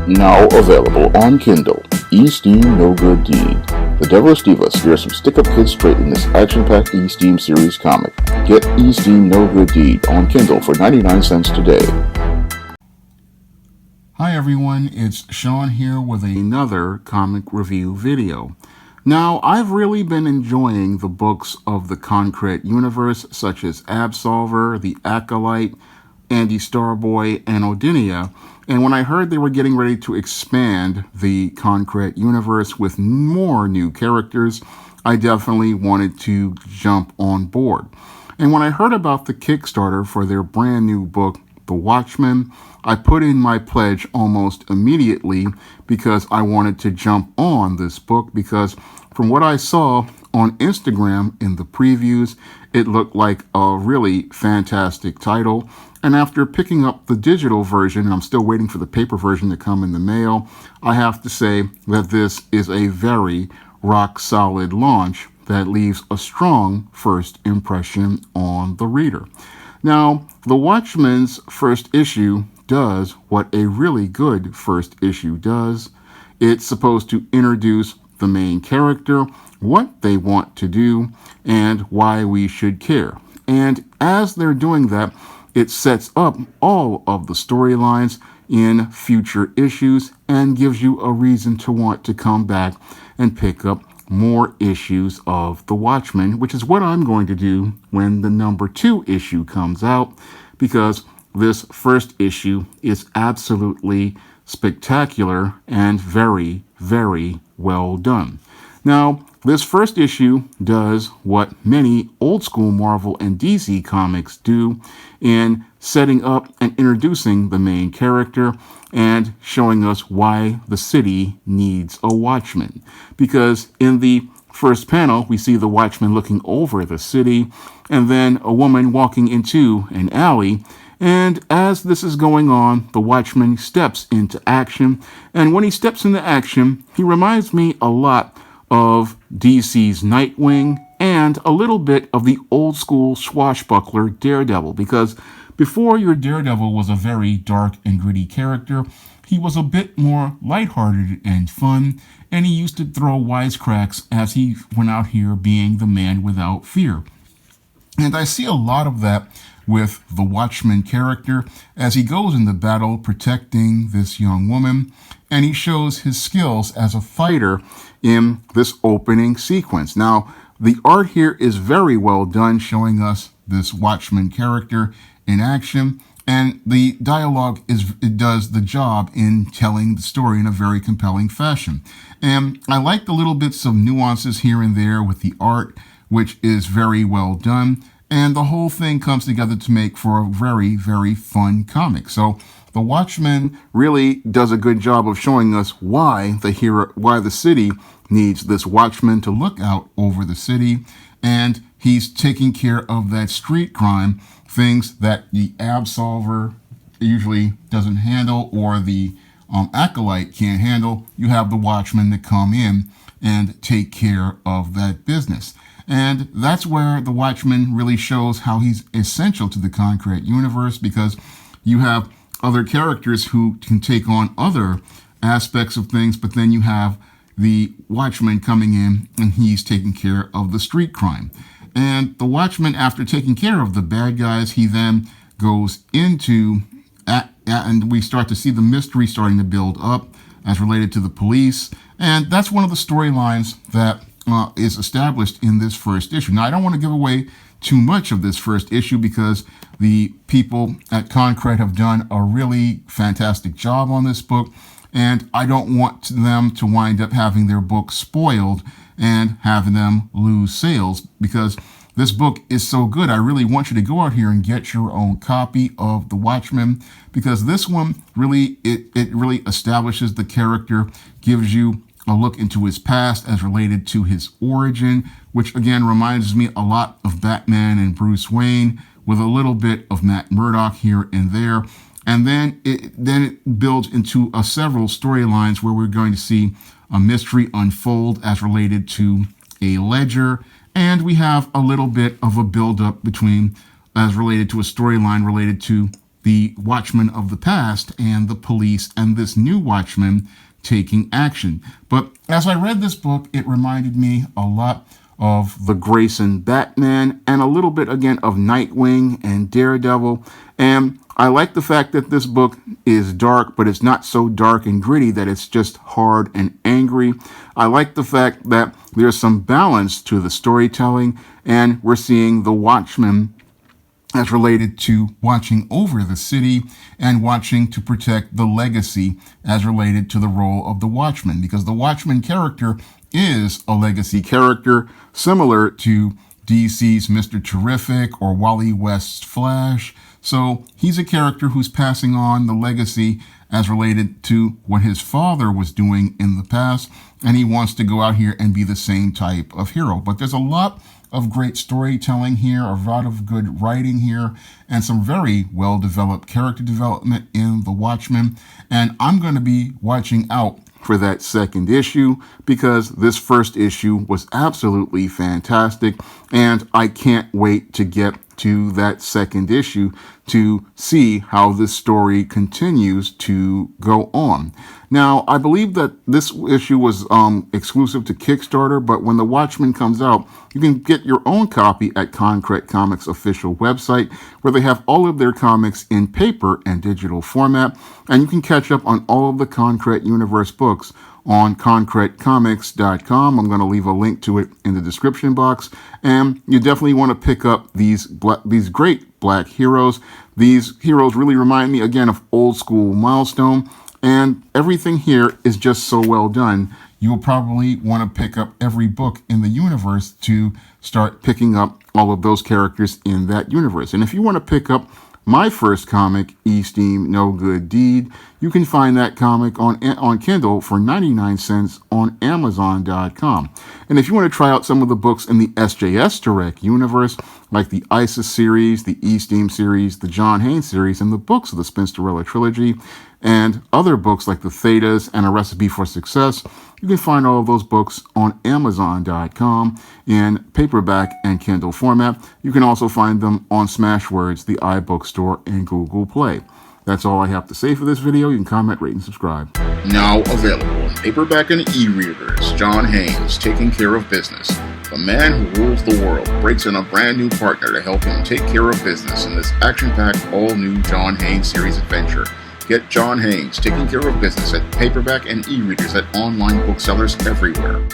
Now available on Kindle, E-Steam No Good Deed. The Devilish Diva scares some stick-up kids straight in this action-packed E-Steam series comic. Get E-Steam No Good Deed on Kindle for 99 cents today. Hi everyone, it's Shawn here with another comic review video. Now, I've really been enjoying the books of the Konkret universe, such as Absolver, The Acolyte, Andy Starboy, and Odinia. And when I heard they were getting ready to expand the Konkret universe with more new characters, I definitely wanted to jump on board. And when I heard about the Kickstarter for their brand new book, The Watchman, I put in my pledge almost immediately because I wanted to jump on this book, because from what I saw on Instagram in the previews, it looked like a really fantastic title. And after picking up the digital version, and I'm still waiting for the paper version to come in the mail, I have to say that this is a very rock-solid launch that leaves a strong first impression on the reader. Now, The Watchman's first issue does what a really good first issue does. It's supposed to introduce the main character, what they want to do, and why we should care. And as they're doing that, it sets up all of the storylines in future issues and gives you a reason to want to come back and pick up more issues of The Watchman, which is what I'm going to do when the number 2 issue comes out, because this first issue is absolutely spectacular and very, very well done. Now, this first issue does what many old school Marvel and DC comics do in setting up and introducing the main character and showing us why the city needs a watchman. Because in the first panel, we see the watchman looking over the city, and then a woman walking into an alley. And as this is going on, the watchman steps into action. And when he steps into action, he reminds me a lot of DC's Nightwing and a little bit of the old school swashbuckler Daredevil, because before your Daredevil was a very dark and gritty character, he was a bit more lighthearted and fun, and he used to throw wisecracks as he went out here being the man without fear. And I see a lot of that with the Watchman character as he goes into battle protecting this young woman, and he shows his skills as a fighter in this opening sequence. Now, the art here is very well done, showing us this Watchman character in action, and the dialogue it does the job in telling the story in a very compelling fashion. And I like the little bits of nuances here and there with the art, which is very well done. And the whole thing comes together to make for a very, very fun comic. So The Watchman really does a good job of showing us why the city needs this watchman to look out over the city. And he's taking care of that street crime, things that the Absolver usually doesn't handle, or the Acolyte can't handle. You have the Watchman to come in and take care of that business. And that's where the Watchman really shows how he's essential to the Konkret universe, because you have other characters who can take on other aspects of things, but then you have the Watchman coming in and he's taking care of the street crime. And the Watchman, after taking care of the bad guys, he then goes into, and we start to see the mystery starting to build up as related to the police. And that's one of the storylines that is established in this first issue. Now, I don't want to give away too much of this first issue because the people at Konkret have done a really fantastic job on this book, and I don't want them to wind up having their book spoiled and having them lose sales, because this book is so good. I really want you to go out here and get your own copy of The Watchman, because this one really, it really establishes the character, gives you a look into his past as related to his origin, which again reminds me a lot of Batman and Bruce Wayne, with a little bit of Matt Murdock here and there. And then it builds into several storylines where we're going to see a mystery unfold as related to a ledger, and we have a little bit of a build-up between as related to a storyline related to the Watchmen of the past and the police and this new Watchman taking action. But as I read this book, it reminded me a lot of the Grayson Batman and a little bit again of Nightwing and Daredevil. And I like the fact that this book is dark, but it's not so dark and gritty that it's just hard and angry. I like the fact that there's some balance to the storytelling, and we're seeing the Watchmen as related to watching over the city and watching to protect the legacy as related to the role of the Watchman, because the Watchman character is a legacy character similar to DC's Mr. Terrific or Wally West's Flash. So he's a character who's passing on the legacy as related to what his father was doing in the past, and he wants to go out here and be the same type of hero. But there's a lot of great storytelling here, a lot of good writing here, and some very well-developed character development in The Watchmen. And I'm going to be watching out for that second issue, because this first issue was absolutely fantastic, and I can't wait to get to that second issue to see how this story continues to go on. Now, I believe that this issue was exclusive to Kickstarter, but when The Watchmen comes out, you can get your own copy at Konkret Comics' official website, where they have all of their comics in paper and digital format, and you can catch up on all of the Konkret Universe books on KonkretComics.com. I'm going to leave a link to it in the description box, and you definitely want to pick up these great black heroes. These heroes really remind me again of old school Milestone, and everything here is just so well done. You'll probably want to pick up every book in the universe to start picking up all of those characters in that universe. And if you want to pick up my first comic, Esteem No Good Deed, you can find that comic on Kindle for 99 cents on Amazon.com. And if you want to try out some of the books in the SJS Direct universe, like the ISIS series, the Esteem series, the John Haynes series, and the books of the Spinsterella trilogy, and other books like the Thetas and A Recipe for Success, you can find all of those books on Amazon.com in paperback and Kindle format. You can also find them on Smashwords, the iBookstore, and Google Play. That's all I have to say for this video. You can comment, rate, and subscribe. Now available in paperback and e-readers, John Haynes, Taking Care of Business. The man who rules the world breaks in a brand new partner to help him take care of business in this action-packed, all-new John Haynes series adventure. Get John Haynes, Taking Care of Business at paperback and e-readers at online booksellers everywhere.